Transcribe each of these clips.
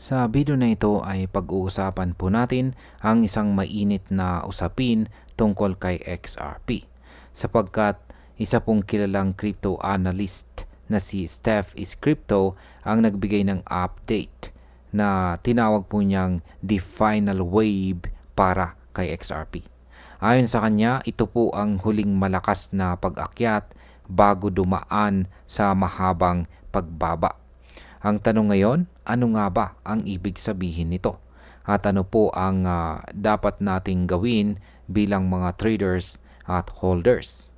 Sa video na ito ay pag-uusapan po natin ang isang mainit na usapin tungkol kay XRP sapagkat isa pong kilalang crypto analyst na si Steph is Crypto ang nagbigay ng update na tinawag po niyang the final wave para kay XRP. Ayon sa kanya, ito po ang huling malakas na pag-akyat bago dumaan sa mahabang pagbaba. Ang tanong ngayon, ano nga ba ang ibig sabihin nito? At ano po ang dapat nating gawin bilang mga traders at holders?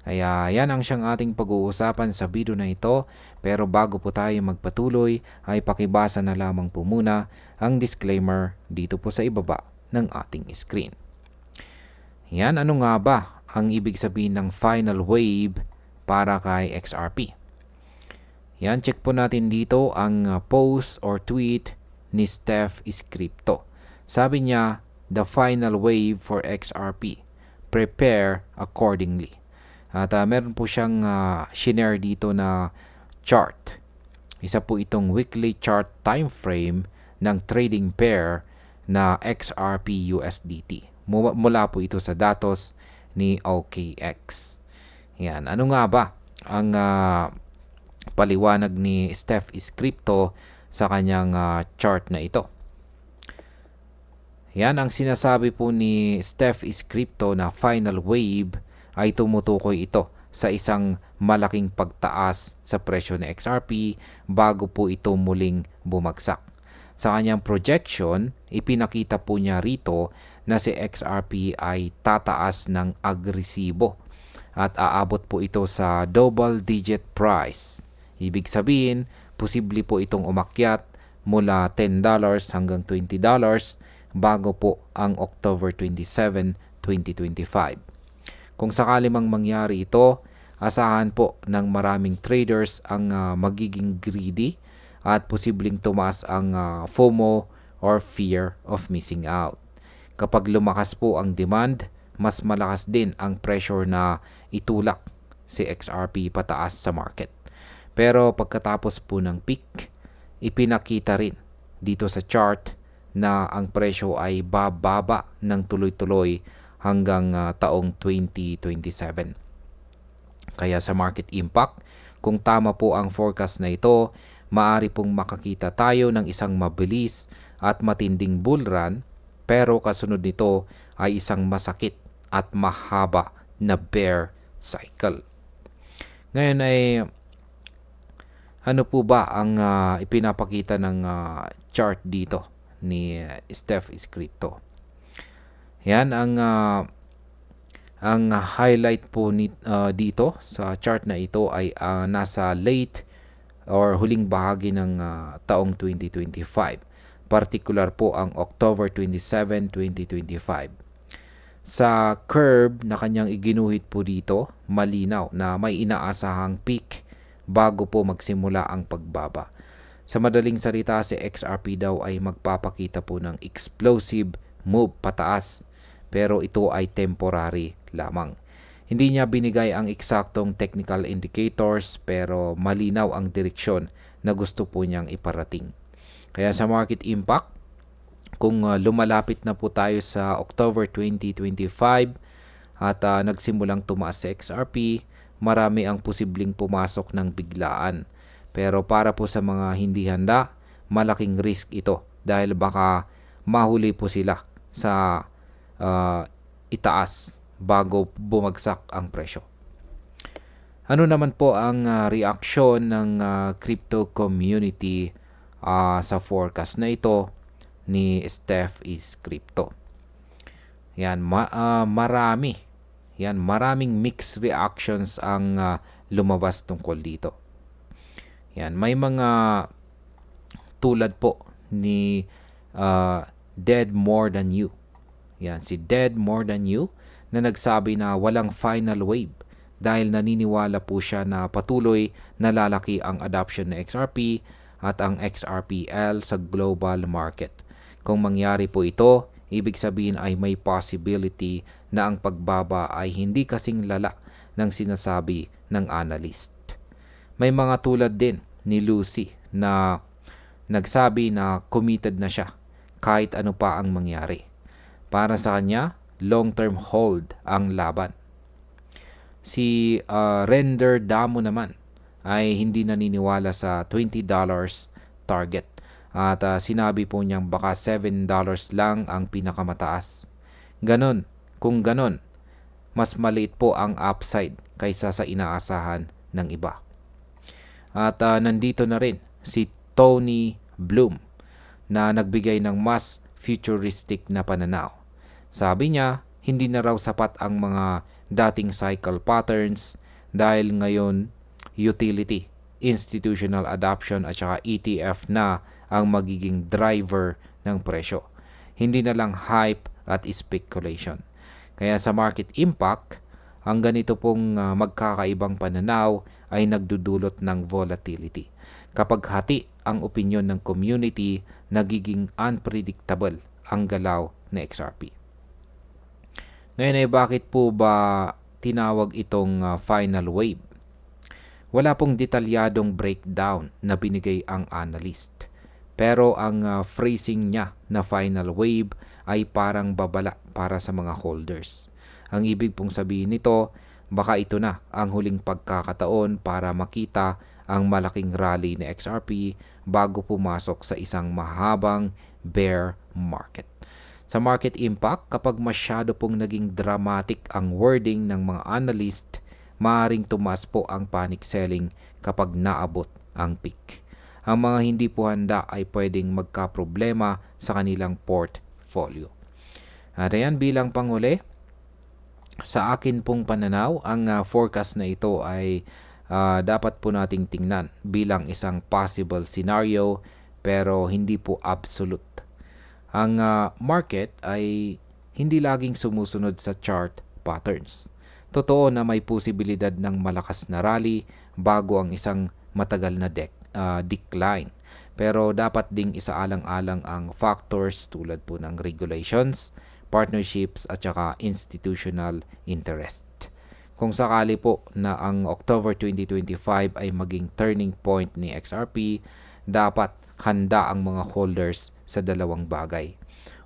Kaya yan ang siyang ating pag-uusapan sa video na ito. Pero bago po tayo magpatuloy, ay pakibasa na lamang po muna ang disclaimer dito po sa ibaba ng ating screen. Yan, ano nga ba ang ibig sabihin ng final wave para kay XRP? Yan, check po natin dito ang post or tweet ni Steph is Crypto. Sabi niya, the final wave for XRP. Prepare accordingly. At meron po siyang shinare dito na chart. Isa po itong weekly chart time frame ng trading pair na XRP USDT. Mula po ito sa datos ni OKX. Yan, ano nga ba ang paliwanag ni Steph is Crypto sa kanyang chart na ito? Yan, ang sinasabi po ni Steph is Crypto na final wave ay tumutukoy ito sa isang malaking pagtaas sa presyo ng XRP bago po ito muling bumagsak. Sa kanyang projection, ipinakita po niya rito na si XRP ay tataas ng agresibo at aabot po ito sa double digit price. Ibig sabihin, posible po itong umakyat mula $10 hanggang $20 bago po ang October 27, 2025. Kung sakali mang mangyari ito, asahan po ng maraming traders ang magiging greedy at posibleng tumaas ang FOMO or fear of missing out. Kapag lumakas po ang demand, mas malakas din ang pressure na itulak si XRP pataas sa market. Pero pagkatapos po ng peak, ipinakita rin dito sa chart na ang presyo ay bababa ng tuloy-tuloy hanggang taong 2027. Kaya sa market impact, kung tama po ang forecast na ito, maaari pong makakita tayo ng isang mabilis at matinding bull run, pero kasunod nito ay isang masakit at mahaba na bear cycle. Ngayon ay ano po ba ang ipinapakita ng chart dito ni Steph is Crypto? Yan ang highlight po dito sa chart na ito ay nasa late or huling bahagi ng taong 2025. Particular po ang October 27, 2025. Sa curve na kanyang iginuhit po dito, malinaw na may inaasahang peak bago po magsimula ang pagbaba. Sa madaling salita, si XRP daw ay magpapakita po ng explosive move pataas, pero ito ay temporary lamang. Hindi niya binigay ang eksaktong technical indicators, pero malinaw ang direksyon na gusto po niyang iparating. Kaya sa market impact, kung lumalapit na po tayo sa October 2025 at nagsimulang tumaas sa XRP, marami ang posibleng pumasok ng biglaan. Pero para po sa mga hindi handa, malaking risk ito dahil baka mahuli po sila sa itaas bago bumagsak ang presyo. Ano naman po ang reaksyon ng crypto community sa forecast na ito ni Steph is Crypto? Yan, marami. Yan, maraming mixed reactions ang lumabas tungkol dito. Yan, may mga tulad po ni Dead More Than You. Yan, si Dead More Than You na nagsabi na walang final wave dahil naniniwala po siya na patuloy na lalaki ang adoption ng XRP at ang XRPL sa global market. Kung mangyari po ito, ibig sabihin ay may possibility na ang pagbaba ay hindi kasing lala ng sinasabi ng analyst. May mga tulad din ni Lucy na nagsabi na committed na siya kahit ano pa ang mangyari. Para sa kanya, long-term hold ang laban. Si Render Damo naman ay hindi naniniwala sa $20 target. At sinabi po niyang baka $7 lang ang pinakamataas. Ganon. Kung ganon, mas maliit po ang upside kaysa sa inaasahan ng iba. At nandito na rin si Tony Bloom na nagbigay ng mas futuristic na pananaw. Sabi niya, hindi na raw sapat ang mga dating cycle patterns dahil ngayon utility, institutional adoption at saka ETF na ang magiging driver ng presyo. Hindi na lang hype at speculation. Kaya sa market impact, ang ganito pong magkakaibang pananaw ay nagdudulot ng volatility. Kapag hati ang opinyon ng community, nagiging unpredictable ang galaw na XRP. Ngayon ay bakit po ba tinawag itong final wave? Wala pong detalyadong breakdown na binigay ang analyst. Pero ang phrasing niya na final wave ay parang babala para sa mga holders. Ang ibig pong sabihin nito, baka ito na ang huling pagkakataon para makita ang malaking rally ni XRP bago pumasok sa isang mahabang bear market. Sa market impact, kapag masyado pong naging dramatic ang wording ng mga analyst, maaaring tumaas po ang panic selling kapag naabot ang peak. Ang mga hindi po handa ay pwedeng magkaproblema sa kanilang portfolio. At ayan, bilang panghuli, sa akin pong pananaw, ang forecast na ito ay dapat po nating tingnan bilang isang possible scenario pero hindi po absolute. Ang market ay hindi laging sumusunod sa chart patterns. Totoo na may posibilidad ng malakas na rally bago ang isang matagal na decline. Pero dapat ding isaalang-alang ang factors tulad po ng regulations, partnerships at saka institutional interest. Kung sakali po na ang October 2025 ay maging turning point ni XRP, dapat handa ang mga holders sa dalawang bagay.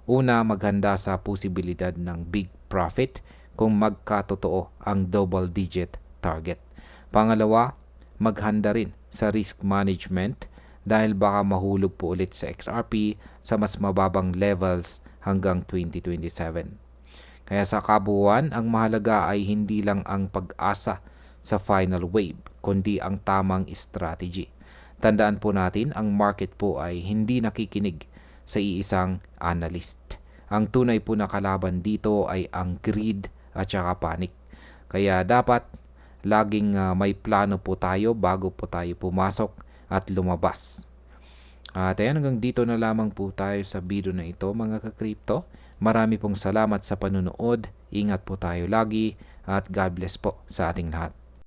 Una, maghanda sa posibilidad ng big profit kung magkatotoo ang double-digit target. Pangalawa, maghanda rin sa risk management dahil baka mahulog po ulit sa XRP sa mas mababang levels hanggang 2027. Kaya sa kabuuan, ang mahalaga ay hindi lang ang pag-asa sa final wave, kundi ang tamang strategy. Tandaan po natin, ang market po ay hindi nakikinig sa iisang analyst. Ang tunay po na kalaban dito ay ang greed at saka panic. Kaya dapat laging may plano po tayo bago po tayo pumasok at lumabas. At ayan, hanggang dito na lamang po tayo sa video na ito mga ka-crypto. Marami pong salamat sa panunood. Ingat po tayo lagi at God bless po sa ating lahat.